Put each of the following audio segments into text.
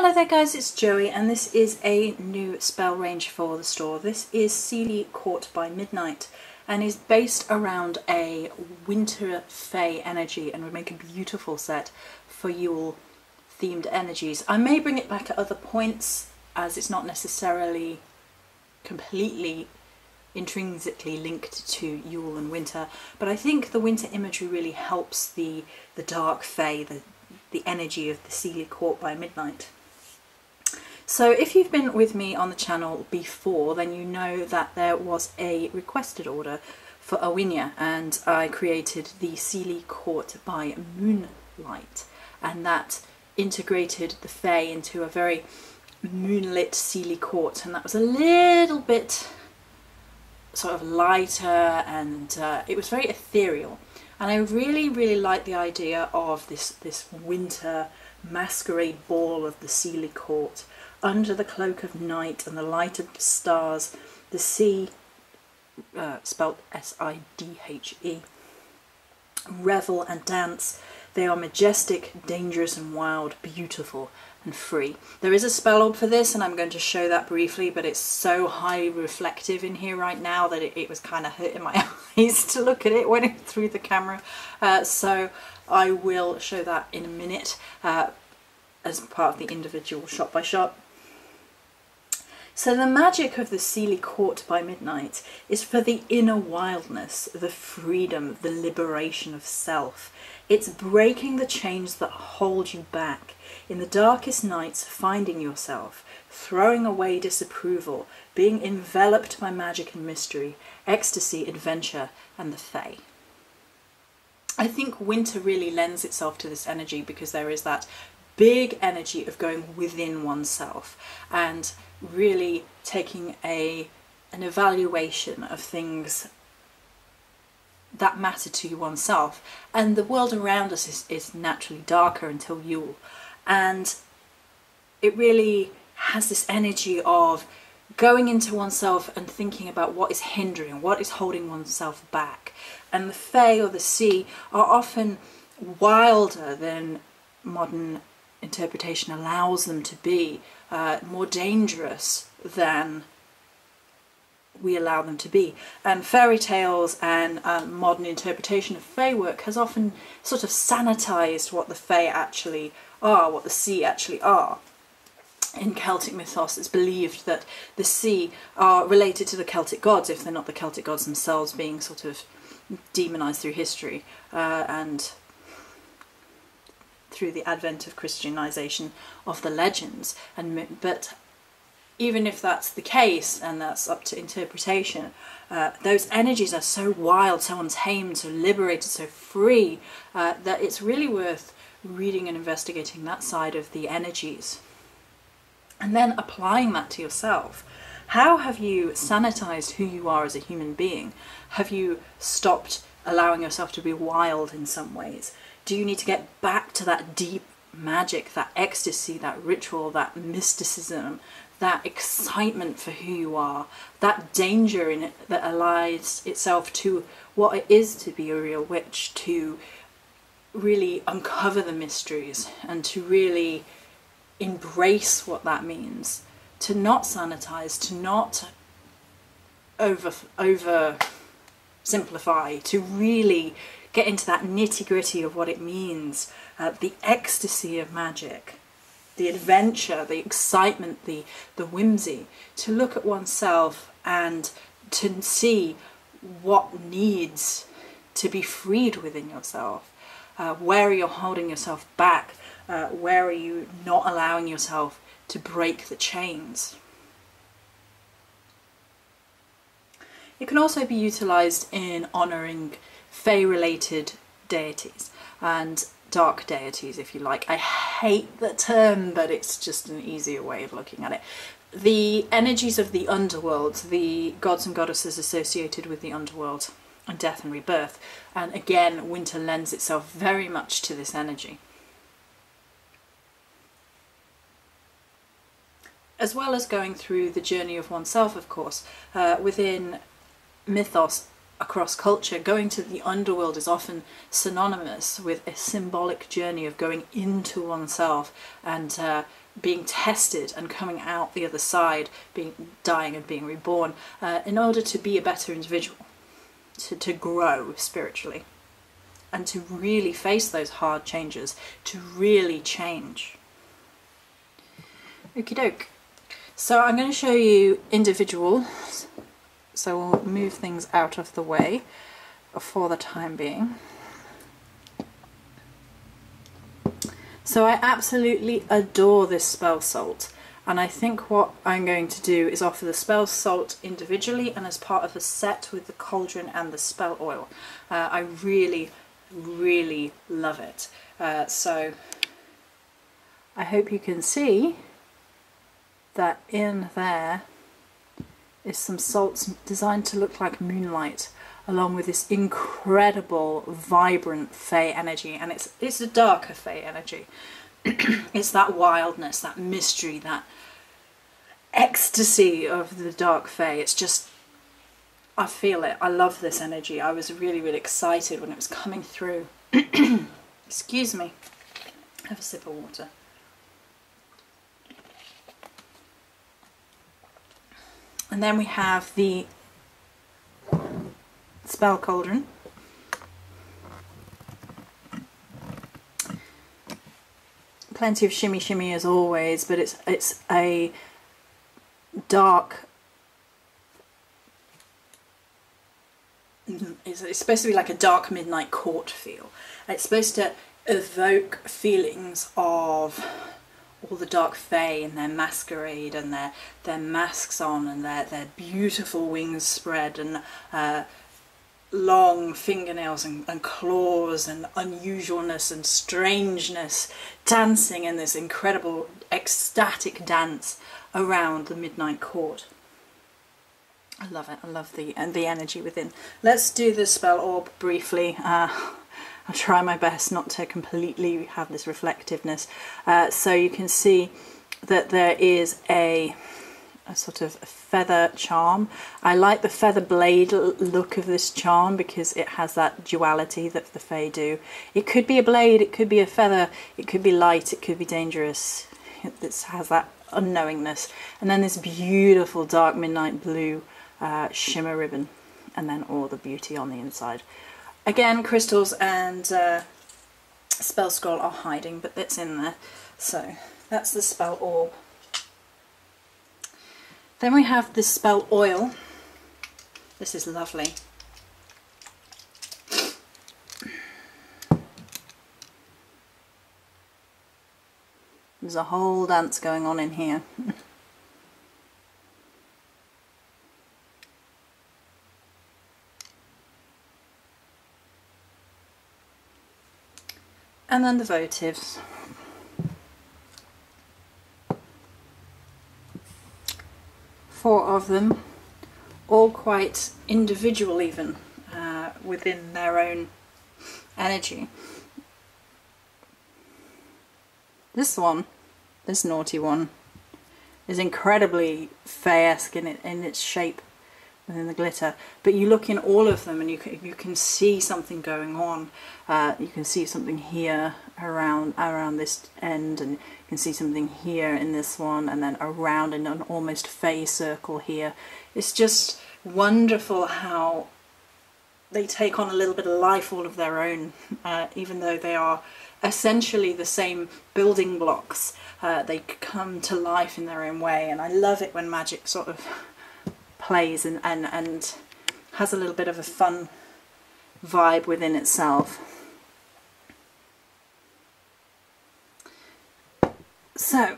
Hello there guys, it's Joey and this is a new spell range for the store. This is Seelie Caught by Midnight and is based around a winter fae energy and would make a beautiful set for Yule themed energies. I may bring it back at other points as it's not necessarily completely intrinsically linked to Yule and winter, but I think the winter imagery really helps the dark fae, the energy of the Seelie Caught by Midnight. So if you've been with me on the channel before, then you know that there was a requested order for Awinia and I created the Seelie Caught by Moonlight, and that integrated the fae into a very moonlit Seelie Caught, and that was a little bit sort of lighter and it was very ethereal, and I really like the idea of this winter masquerade ball of the Seelie Caught under the cloak of night and the light of the stars. The sea, spelled S-I-D-H-E, revel and dance. They are majestic, dangerous and wild, beautiful and free. There is a spell orb for this and I'm going to show that briefly, but it's so highly reflective in here right now that it was kind of hurting my eyes to look at it when it through the camera. So I will show that in a minute as part of the individual shot by shot. So the magic of the Seelie Caught by Midnight is for the inner wildness, the freedom, the liberation of self. It's breaking the chains that hold you back. In the darkest nights, finding yourself, throwing away disapproval, being enveloped by magic and mystery, ecstasy, adventure, and the fae. I think winter really lends itself to this energy because there is that big energy of going within oneself and really taking an evaluation of things that matter to oneself. And the world around us is naturally darker until Yule, and it really has this energy of going into oneself and thinking about what is hindering, what is holding oneself back. And the fae or the sea are often wilder than modern interpretation allows them to be, more dangerous than we allow them to be. And fairy tales and modern interpretation of fae work has often sort of sanitized what the fae actually are, what the sea actually are. In Celtic mythos, it's believed that the sea are related to the Celtic gods, if they're not the Celtic gods themselves being sort of demonized through history and through the advent of Christianization of the legends. But even if that's the case, and that's up to interpretation, those energies are so wild, so untamed, so liberated, so free, that it's really worth reading and investigating that side of the energies. And then applying that to yourself. How have you sanitized who you are as a human being? Have you stopped allowing yourself to be wild in some ways? Do you need to get back to that deep magic, that ecstasy, that ritual, that mysticism, that excitement for who you are, that danger in it that allies itself to what it is to be a real witch, to really uncover the mysteries and to really embrace what that means, to not sanitize, to not over simplify, to really get into that nitty-gritty of what it means, the ecstasy of magic, the adventure, the excitement, the whimsy, to look at oneself and to see what needs to be freed within yourself. Where are you holding yourself back? Where are you not allowing yourself to break the chains? It can also be utilised in honouring fae-related deities and dark deities, if you like. I hate the term, but it's just an easier way of looking at it. The energies of the underworld, the gods and goddesses associated with the underworld and death and rebirth. And again, winter lends itself very much to this energy. As well as going through the journey of oneself, of course. Within mythos, across culture, going to the underworld is often synonymous with a symbolic journey of going into oneself and being tested and coming out the other side, dying and being reborn, in order to be a better individual, to grow spiritually, and to really face those hard changes, to really change. Okie doke. So I'm going to show you individuals. So we'll move things out of the way for the time being. So I absolutely adore this spell salt, and I think what I'm going to do is offer the spell salt individually and as part of a set with the cauldron and the spell oil. I really, really love it. So I hope you can see that in there is some salts designed to look like moonlight, along with this incredible vibrant fey energy. And it's a darker fey energy. It's that wildness, that mystery, that ecstasy of the dark fey. It's just, I feel it. I love this energy. I was really, really excited when it was coming through. Excuse me. Have a sip of water. And then we have the spell cauldron. Plenty of shimmy shimmy as always, but it's a dark, it's supposed to be like a dark midnight court feel. It's supposed to evoke feelings of all the dark fae and their masquerade and their masks on and their beautiful wings spread and long fingernails and claws and unusualness and strangeness, dancing in this incredible ecstatic dance around the midnight court. I love it. I love the energy within. Let's do the spell orb briefly. I'll try my best not to completely have this reflectiveness. So you can see that there is a sort of feather charm. I like the feather blade look of this charm because it has that duality that the Fae do. It could be a blade, it could be a feather, it could be light, it could be dangerous. It has that unknowingness. And then this beautiful dark midnight blue shimmer ribbon, and then all the beauty on the inside. Again, crystals and spell scroll are hiding, but it's in there. So that's the spell orb. Then we have the spell oil. This is lovely. There's a whole dance going on in here. And then the votives. Four of them, all quite individual even, within their own energy. This one, this naughty one, is incredibly Fae-esque in its shape within the glitter, but you look in all of them and you can see something going on. You can see something here around this end, and you can see something here in this one, and then around in an almost Fae circle here. It's just wonderful how they take on a little bit of life all of their own, even though they are essentially the same building blocks. They come to life in their own way, and I love it when magic sort of plays and has a little bit of a fun vibe within itself. So,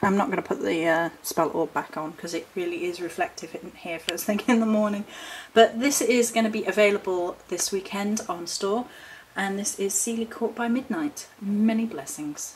I'm not going to put the spell orb back on because it really is reflective in here first thing in the morning. But this is going to be available this weekend on store, and this is Seelie Caught by Midnight. Many blessings.